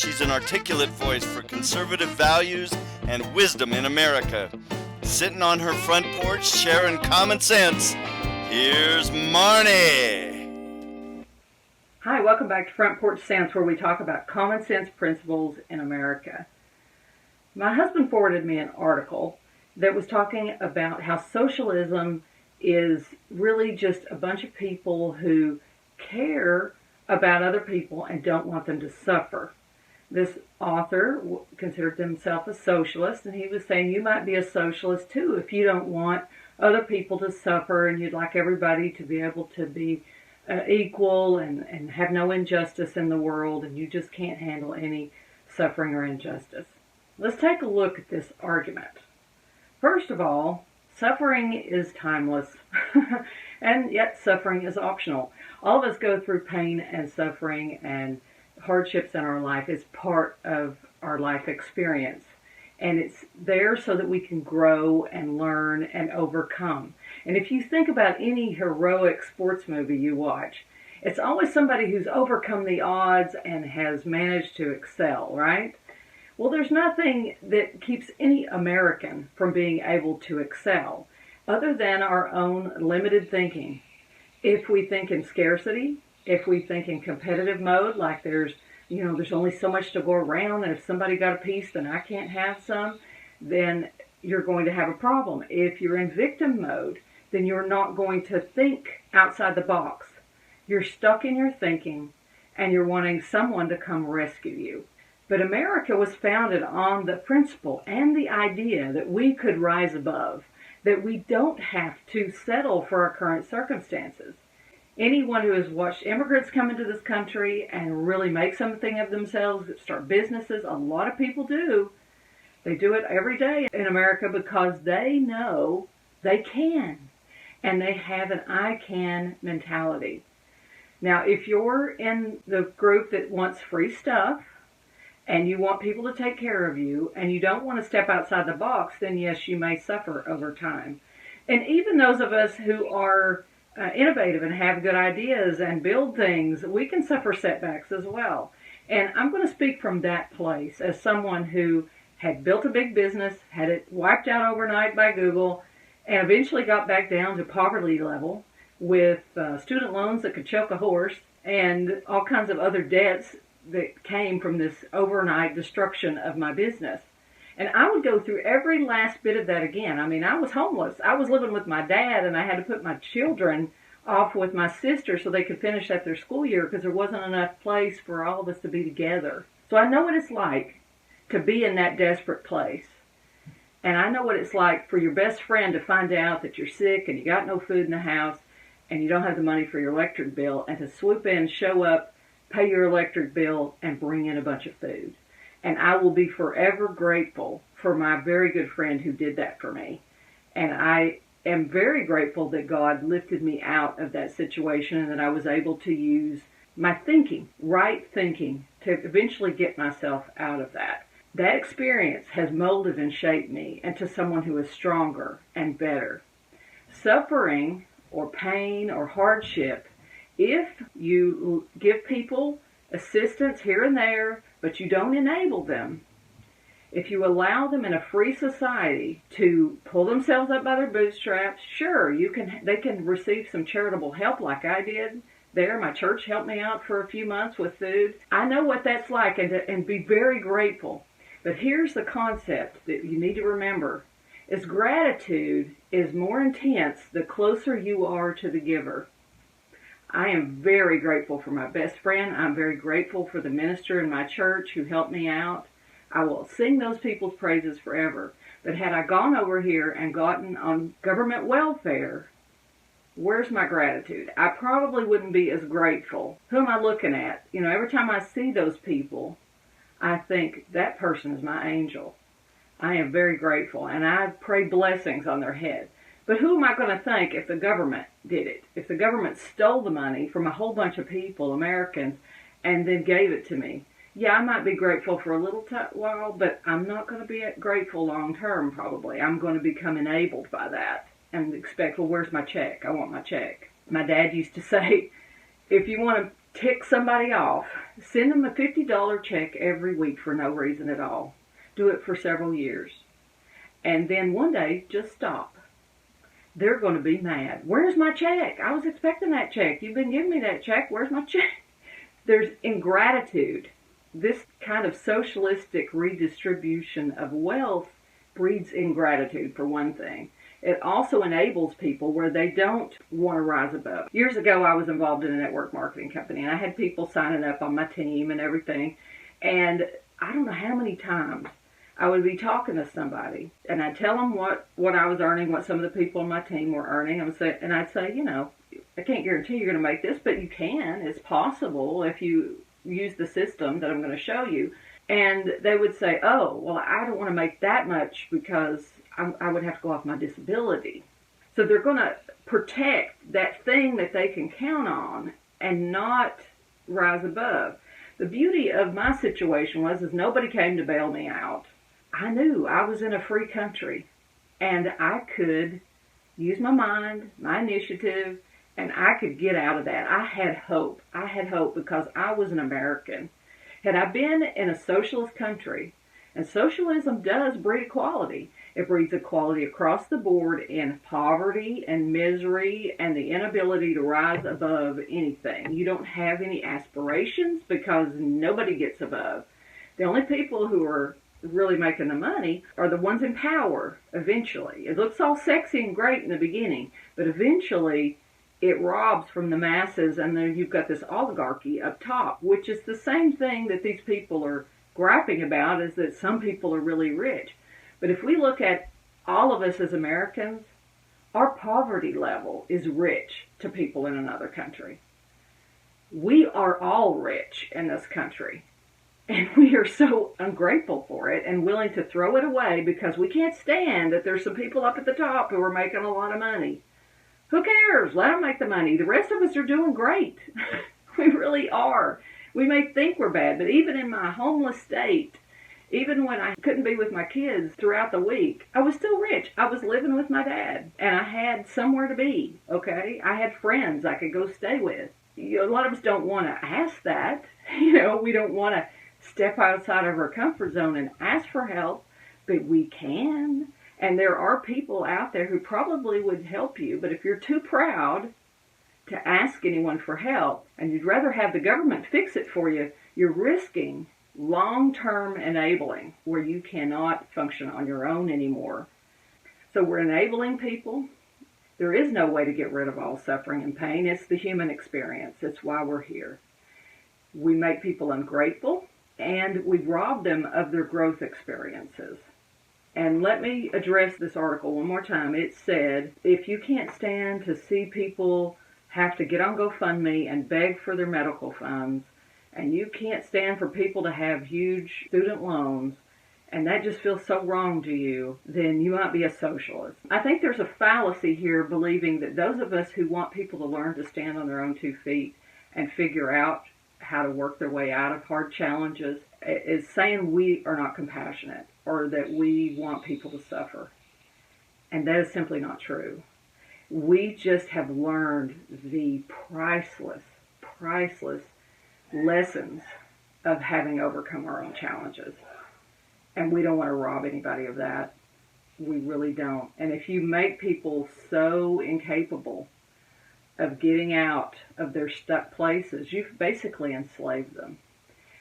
she's an articulate voice for conservative values and wisdom in America. Sitting on her front porch, sharing common sense, here's Marnie. Hi, welcome back to Front Porch Sense, where we talk about common sense principles in America. My husband forwarded me an article that was talking about how socialism is really just a bunch of people who care about other people and don't want them to suffer. This author considered himself a socialist, and he was saying you might be a socialist too if you don't want other people to suffer and you'd like everybody to be able to be equal and have no injustice in the world, and you just can't handle any suffering or injustice. Let's take a look at this argument. First of all, suffering is timeless, and yet suffering is optional. All of us go through pain and suffering and hardships in our life. It's part of our life experience, and it's there so that we can grow and learn and overcome. And if you think about any heroic sports movie you watch, it's always somebody who's overcome the odds and has managed to excel, right? Well, there's nothing that keeps any American from being able to excel other than our own limited thinking. If we think in scarcity, if we think in competitive mode, like there's only so much to go around, and if somebody got a piece, then I can't have some, then you're going to have a problem. If you're in victim mode, then you're not going to think outside the box. You're stuck in your thinking, and you're wanting someone to come rescue you. But America was founded on the principle and the idea that we could rise above, that we don't have to settle for our current circumstances. Anyone who has watched immigrants come into this country and really make something of themselves, start businesses, a lot of people do. They do it every day in America because they know they can, and they have an I can mentality. Now, if you're in the group that wants free stuff, and you want people to take care of you, and you don't want to step outside the box, then yes, you may suffer over time. And even those of us who are innovative and have good ideas and build things, we can suffer setbacks as well. And I'm going to speak from that place as someone who had built a big business, had it wiped out overnight by Google, and eventually got back down to poverty level with student loans that could choke a horse and all kinds of other debts that came from this overnight destruction of my business. And I would go through every last bit of that again. I mean, I was homeless. I was living with my dad, and I had to put my children off with my sister so they could finish up their school year because there wasn't enough place for all of us to be together. So I know what it's like to be in that desperate place. And I know what it's like for your best friend to find out that you're sick and you got no food in the house and you don't have the money for your electric bill, and to swoop in, show up, pay your electric bill, and bring in a bunch of food. And I will be forever grateful for my very good friend who did that for me. And I am very grateful that God lifted me out of that situation and that I was able to use my thinking, right thinking, to eventually get myself out of that. That experience has molded and shaped me into someone who is stronger and better. Suffering or pain or hardship, if you give people assistance here and there, but you don't enable them, if you allow them in a free society to pull themselves up by their bootstraps, sure, they can receive some charitable help like I did there. My church helped me out for a few months with food. I know what that's like, and be very grateful. But here's the concept that you need to remember, is gratitude is more intense the closer you are to the giver. I am very grateful for my best friend. I'm very grateful for the minister in my church who helped me out. I will sing those people's praises forever. But had I gone over here and gotten on government welfare, where's my gratitude? I probably wouldn't be as grateful. Who am I looking at? Every time I see those people, I think that person is my angel. I am very grateful, and I pray blessings on their head. But who am I going to thank if the government did it? If the government stole the money from a whole bunch of people, Americans, and then gave it to me? Yeah, I might be grateful for a little while, but I'm not going to be grateful long term, probably. I'm going to become enabled by that and expect, well, where's my check? I want my check. My dad used to say, if you want to tick somebody off, send them a $50 check every week for no reason at all. Do it for several years. And then one day, just stop. They're going to be mad. Where's my check? I was expecting that check. You've been giving me that check. Where's my check? There's ingratitude. This kind of socialistic redistribution of wealth breeds ingratitude, for one thing. It also enables people where they don't want to rise above. Years ago, I was involved in a network marketing company, and I had people signing up on my team and everything. And I don't know how many times I would be talking to somebody, and I'd tell them what I was earning, what some of the people on my team were earning. And I'd say, you know, I can't guarantee you're going to make this, but you can. It's possible if you use the system that I'm going to show you. And they would say, oh, well, I don't want to make that much because I would have to go off my disability. So they're going to protect that thing that they can count on and not rise above. The beauty of my situation was nobody came to bail me out. I knew I was in a free country, and I could use my mind, my initiative, and I could get out of that. I had hope. I had hope because I was an American. Had I been in a socialist country, and socialism does breed equality. It breeds equality across the board in poverty and misery and the inability to rise above anything. You don't have any aspirations because nobody gets above. The only people who are really making the money are the ones in power eventually. It looks all sexy and great in the beginning, but eventually it robs from the masses, and then you've got this oligarchy up top, which is the same thing that these people are griping about, is that some people are really rich. But if we look at all of us as Americans, our poverty level is rich to people in another country. We are all rich in this country. And we are so ungrateful for it and willing to throw it away because we can't stand that there's some people up at the top who are making a lot of money. Who cares? Let them make the money. The rest of us are doing great. We really are. We may think we're bad, but even in my homeless state, even when I couldn't be with my kids throughout the week, I was still rich. I was living with my dad, and I had somewhere to be, okay? I had friends I could go stay with. A lot of us don't want to ask that. We don't want to step outside of our comfort zone and ask for help, but we can. And there are people out there who probably would help you, but if you're too proud to ask anyone for help and you'd rather have the government fix it for you, you're risking long-term enabling where you cannot function on your own anymore. So we're enabling people. There is no way to get rid of all suffering and pain. It's the human experience. It's why we're here. We make people ungrateful, and we rob them of their growth experiences. And let me address this article one more time. It said, if you can't stand to see people have to get on GoFundMe and beg for their medical funds, and you can't stand for people to have huge student loans, and that just feels so wrong to you, then you might be a socialist. I think there's a fallacy here believing that those of us who want people to learn to stand on their own 2 feet and figure out how to work their way out of hard challenges is saying we are not compassionate or that we want people to suffer. And that is simply not true. We just have learned the priceless lessons of having overcome our own challenges. And we don't want to rob anybody of that. We really don't. And if you make people so incapable of getting out of their stuck places, you've basically enslaved them.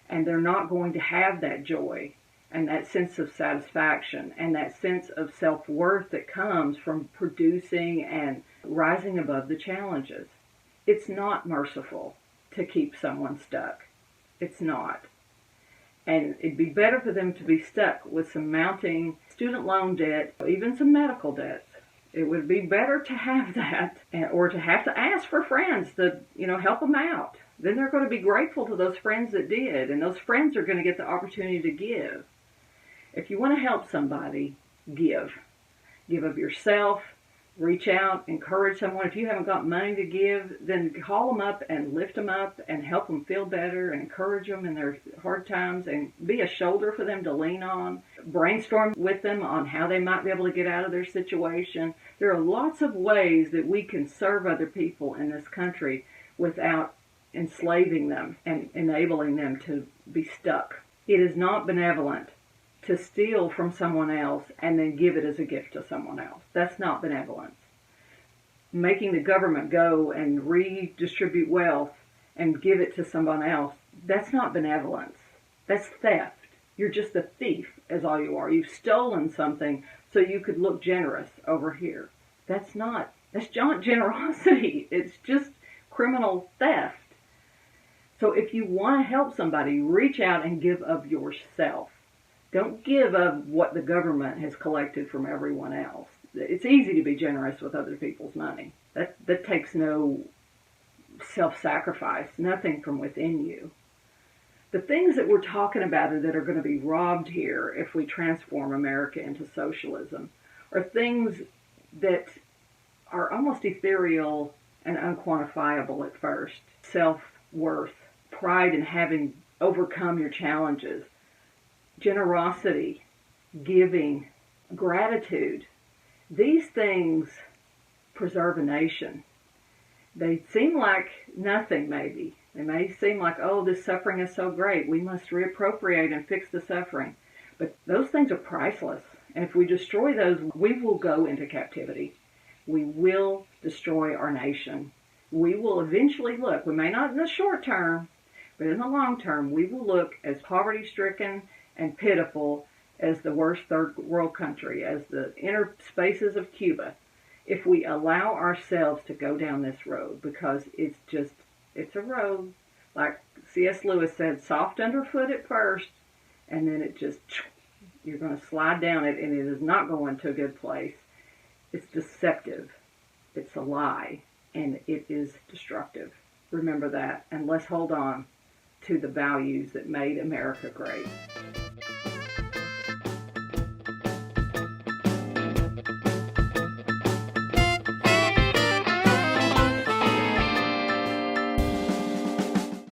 And they're not going to have that joy and that sense of satisfaction and that sense of self-worth that comes from producing and rising above the challenges. It's not merciful to keep someone stuck. It's not. And it'd be better for them to be stuck with some mounting student loan debt, even some medical debts. It would be better to have that, or to have to ask for friends to, help them out. Then they're going to be grateful to those friends that did, and those friends are going to get the opportunity to give. If you want to help somebody, give. Give of yourself, reach out, encourage someone. If you haven't got money to give, then call them up and lift them up and help them feel better and encourage them in their hard times and be a shoulder for them to lean on. Brainstorm with them on how they might be able to get out of their situation. There are lots of ways that we can serve other people in this country without enslaving them and enabling them to be stuck. It is not benevolent to steal from someone else and then give it as a gift to someone else. That's not benevolence. Making the government go and redistribute wealth and give it to someone else, that's not benevolence. That's theft. You're just a thief, is all you are. You've stolen something so you could look generous over here. That's not generosity. It's just criminal theft. So if you want to help somebody, reach out and give of yourself. Don't give of what the government has collected from everyone else. It's easy to be generous with other people's money. That takes no self-sacrifice, nothing from within you. The things that we're talking about that are going to be robbed here if we transform America into socialism are things that are almost ethereal and unquantifiable at first. Self-worth, pride in having overcome your challenges, generosity, giving, gratitude. These things preserve a nation. They seem like nothing, maybe. They may seem like, oh, this suffering is so great. We must reappropriate and fix the suffering. But those things are priceless. And if we destroy those, we will go into captivity. We will destroy our nation. We will eventually look, we may not in the short term, but in the long term, we will look as poverty-stricken and pitiful as the worst third world country, as the inner spaces of Cuba, if we allow ourselves to go down this road, because it's a road, like C.S. Lewis said, soft underfoot at first, and then you're going to slide down it, and it is not going to a good place. It's deceptive. It's a lie, and it is destructive. Remember that, and let's hold on to the values that made America great.